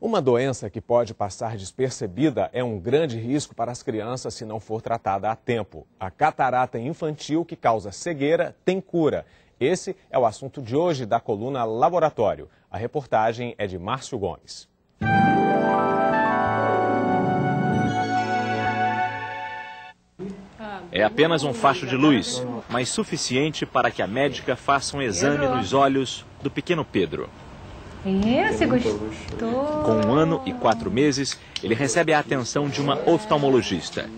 Uma doença que pode passar despercebida é um grande risco para as crianças se não for tratada a tempo. A catarata infantil, que causa cegueira, tem cura. Esse é o assunto de hoje da coluna Laboratório. A reportagem é de Márcio Gomes. É apenas um facho de luz, mas suficiente para que a médica faça um exame nos olhos do pequeno Pedro. Esse gostou. Com 1 ano e 4 meses, ele recebe a atenção de uma oftalmologista.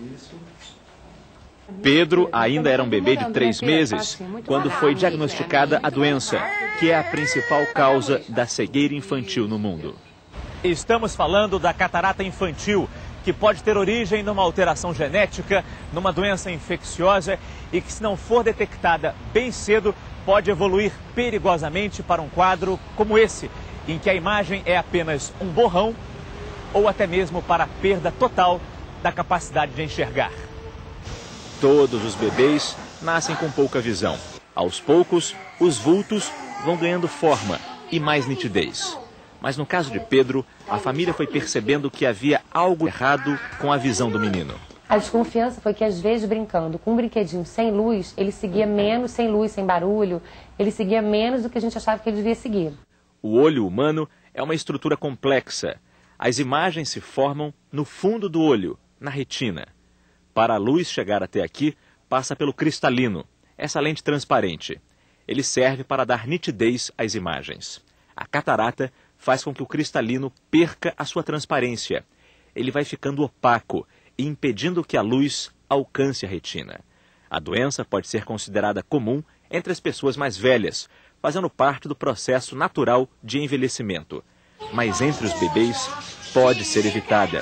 Pedro ainda era um bebê de 3 meses quando foi diagnosticada a doença, que é a principal causa da cegueira infantil no mundo. Estamos falando da catarata infantil, que pode ter origem numa alteração genética, numa doença infecciosa e que, se não for detectada bem cedo, pode evoluir perigosamente para um quadro como esse, em que a imagem é apenas um borrão ou até mesmo para a perda total da capacidade de enxergar. Todos os bebês nascem com pouca visão. Aos poucos, os vultos vão ganhando forma e mais nitidez. Mas no caso de Pedro, a família foi percebendo que havia algo errado com a visão do menino. A desconfiança foi que, às vezes, brincando com um brinquedinho sem luz, ele seguia menos, sem luz, sem barulho, ele seguia menos do que a gente achava que ele devia seguir. O olho humano é uma estrutura complexa. As imagens se formam no fundo do olho, na retina. Para a luz chegar até aqui, passa pelo cristalino, essa lente transparente. Ele serve para dar nitidez às imagens. A catarata faz com que o cristalino perca a sua transparência. Ele vai ficando opaco, impedindo que a luz alcance a retina. A doença pode ser considerada comum entre as pessoas mais velhas, fazendo parte do processo natural de envelhecimento. Mas entre os bebês pode ser evitada,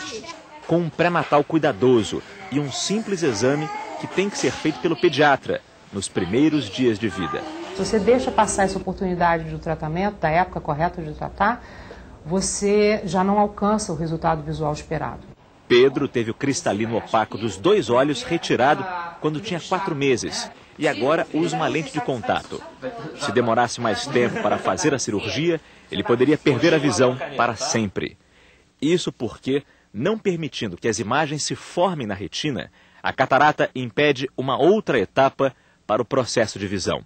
com um pré-natal cuidadoso e um simples exame que tem que ser feito pelo pediatra nos primeiros dias de vida. Se você deixa passar essa oportunidade do tratamento, da época correta de tratar, você já não alcança o resultado visual esperado. Pedro teve o cristalino opaco dos 2 olhos retirado quando tinha 4 meses e agora usa uma lente de contato. Se demorasse mais tempo para fazer a cirurgia, ele poderia perder a visão para sempre. Isso porque, não permitindo que as imagens se formem na retina, a catarata impede uma outra etapa para o processo de visão.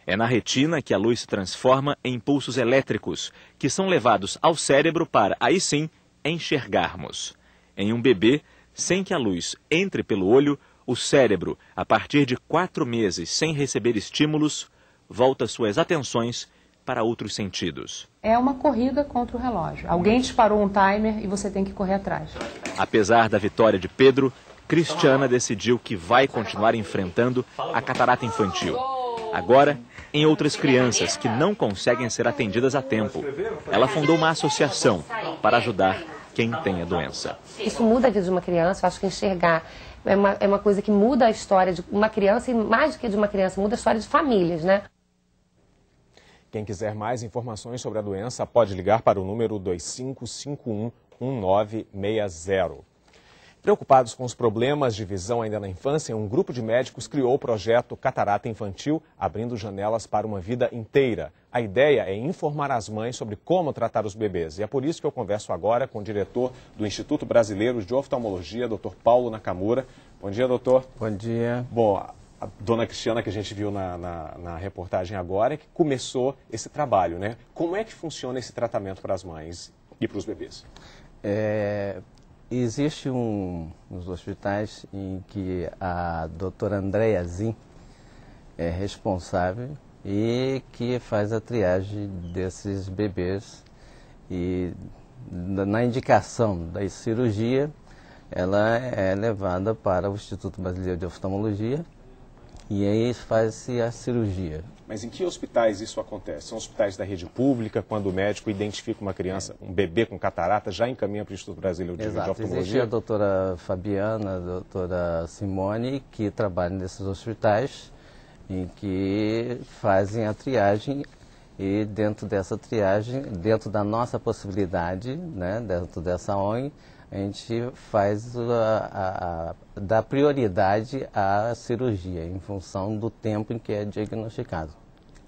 É na retina que a luz se transforma em impulsos elétricos, que são levados ao cérebro para, aí sim, enxergarmos. Em um bebê, sem que a luz entre pelo olho, o cérebro, a partir de 4 meses sem receber estímulos, volta suas atenções para outros sentidos. É uma corrida contra o relógio. Alguém disparou um timer e você tem que correr atrás. Apesar da vitória de Pedro, Cristiana decidiu que vai continuar enfrentando a catarata infantil. Agora, em outras crianças que não conseguem ser atendidas a tempo. Ela fundou uma associação para ajudar quem tem a doença. Isso muda a vida de uma criança. Eu acho que enxergar é uma coisa que muda a história de uma criança, e mais do que de uma criança, muda a história de famílias, né? Quem quiser mais informações sobre a doença pode ligar para o número 2551-1960. Preocupados com os problemas de visão ainda na infância, um grupo de médicos criou o projeto Catarata Infantil, abrindo janelas para uma vida inteira. A ideia é informar as mães sobre como tratar os bebês. E é por isso que eu converso agora com o diretor do Instituto Brasileiro de Oftalmologia, Dr. Paulo Nakamura. Bom dia, doutor. Bom dia. Bom, a dona Cristiana, que a gente viu na reportagem agora, é que começou esse trabalho, né? Como é que funciona esse tratamento para as mães e para os bebês? Existe nos hospitais em que a doutora Andréa Zin é responsável e que faz a triagem desses bebês. E na indicação da cirurgia, ela é levada para o Instituto Brasileiro de Oftalmologia e aí faz-se a cirurgia. Mas em que hospitais isso acontece? São hospitais da rede pública, quando o médico identifica uma criança, um bebê com catarata, já encaminha para o Instituto Brasileiro de Oftalmologia? Existe a doutora Fabiana, a doutora Simone, que trabalham nesses hospitais, em que fazem a triagem e dentro dessa triagem, dentro da nossa possibilidade, né, dentro dessa ONG, a gente dá prioridade à cirurgia em função do tempo em que é diagnosticado.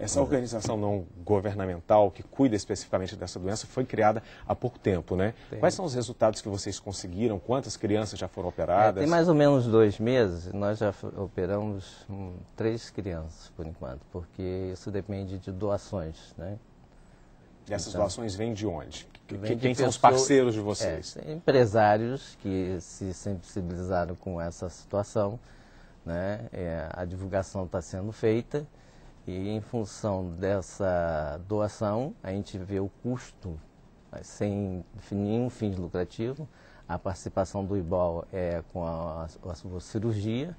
Essa organização não governamental que cuida especificamente dessa doença foi criada há pouco tempo, né? Quais são os resultados que vocês conseguiram? Quantas crianças já foram operadas? Tem mais ou menos 2 meses, nós já operamos 3 crianças, por enquanto, porque isso depende de doações, né? E essas doações vêm de onde? Quem são os parceiros de vocês? Empresários que se sensibilizaram com essa situação, né? A divulgação está sendo feita e em função dessa doação a gente vê o custo sem nenhum fim lucrativo. A participação do IBOL é com a cirurgia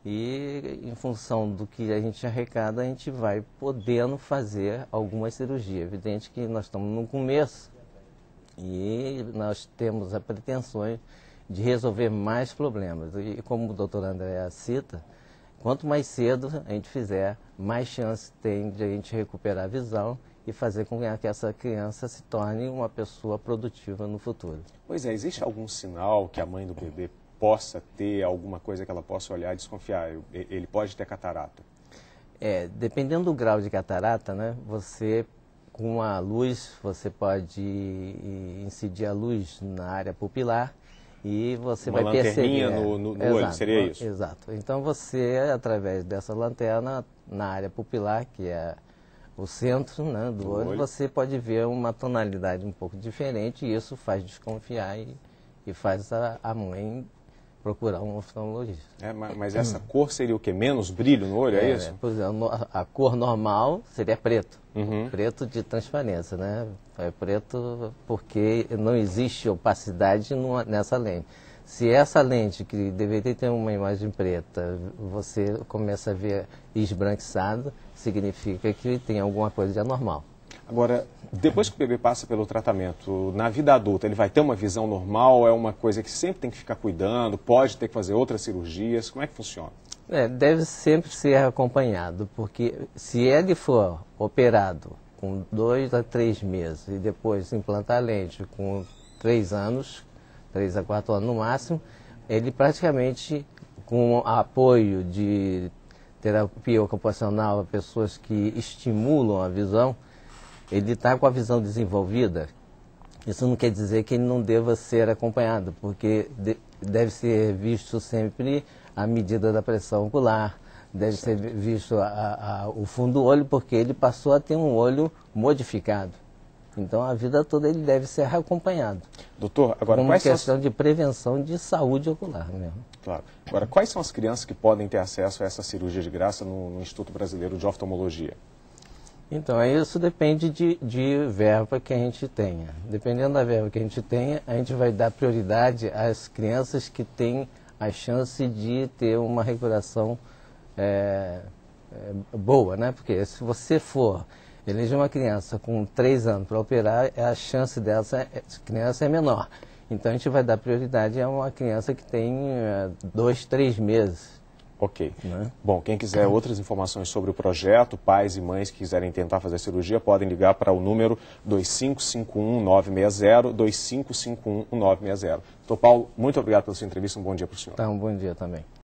e em função do que a gente arrecada a gente vai podendo fazer algumas cirurgias. Evidente que nós estamos no começo e nós temos a pretensão de resolver mais problemas. E como o doutor André cita, quanto mais cedo a gente fizer, mais chance tem de a gente recuperar a visão e fazer com que essa criança se torne uma pessoa produtiva no futuro. Pois é, existe algum sinal que a mãe do bebê possa ter, alguma coisa que ela possa olhar e desconfiar? Ele pode ter catarata? Dependendo do grau de catarata, né, você com a luz, você pode incidir a luz na área pupilar e você vai perceber... Uma lanterninha no olho, seria isso? Exato. Então você, através dessa lanterna, na área pupilar, que é o centro, né, do olho, você pode ver uma tonalidade um pouco diferente e isso faz desconfiar e faz a mãe procurar um oftalmologista. Mas essa cor seria o quê? Menos brilho no olho, é isso? Por exemplo, a cor normal seria preto. Preto de transparência, né? É preto porque não existe opacidade nessa lente. Se essa lente, que deveria ter uma imagem preta, você começa a ver esbranquiçado, significa que tem alguma coisa de anormal. Agora, depois que o bebê passa pelo tratamento, na vida adulta, ele vai ter uma visão normal? É uma coisa que sempre tem que ficar cuidando? Pode ter que fazer outras cirurgias? Como é que funciona? Deve sempre ser acompanhado, porque se ele for operado com 2 a 3 meses e depois implantar a lente com 3 anos, 3 a 4 anos no máximo, ele praticamente, com apoio de terapia ocupacional a pessoas que estimulam a visão, ele está com a visão desenvolvida. Isso não quer dizer que ele não deva ser acompanhado, porque deve ser visto sempre a medida da pressão ocular, deve ser visto o fundo do olho, porque ele passou a ter um olho modificado. Então, a vida toda ele deve ser acompanhado. Doutor, agora como questão de prevenção de saúde ocular mesmo. Claro. Agora, quais são as crianças que podem ter acesso a essa cirurgia de graça no Instituto Brasileiro de Oftalmologia? Então, isso depende de verba que a gente tenha. Dependendo da verba que a gente tenha, a gente vai dar prioridade às crianças que têm a chance de ter uma recuperação boa, né? Porque se você for eleger uma criança com 3 anos para operar, a chance dessa criança é menor. Então, a gente vai dar prioridade a uma criança que tem 2, 3 meses. Ok. Bom, quem quiser outras informações sobre o projeto, pais e mães que quiserem tentar fazer a cirurgia, podem ligar para o número 2551-960, 2551-960. Doutor Paulo, muito obrigado pela sua entrevista, um bom dia para o senhor. Um bom dia também.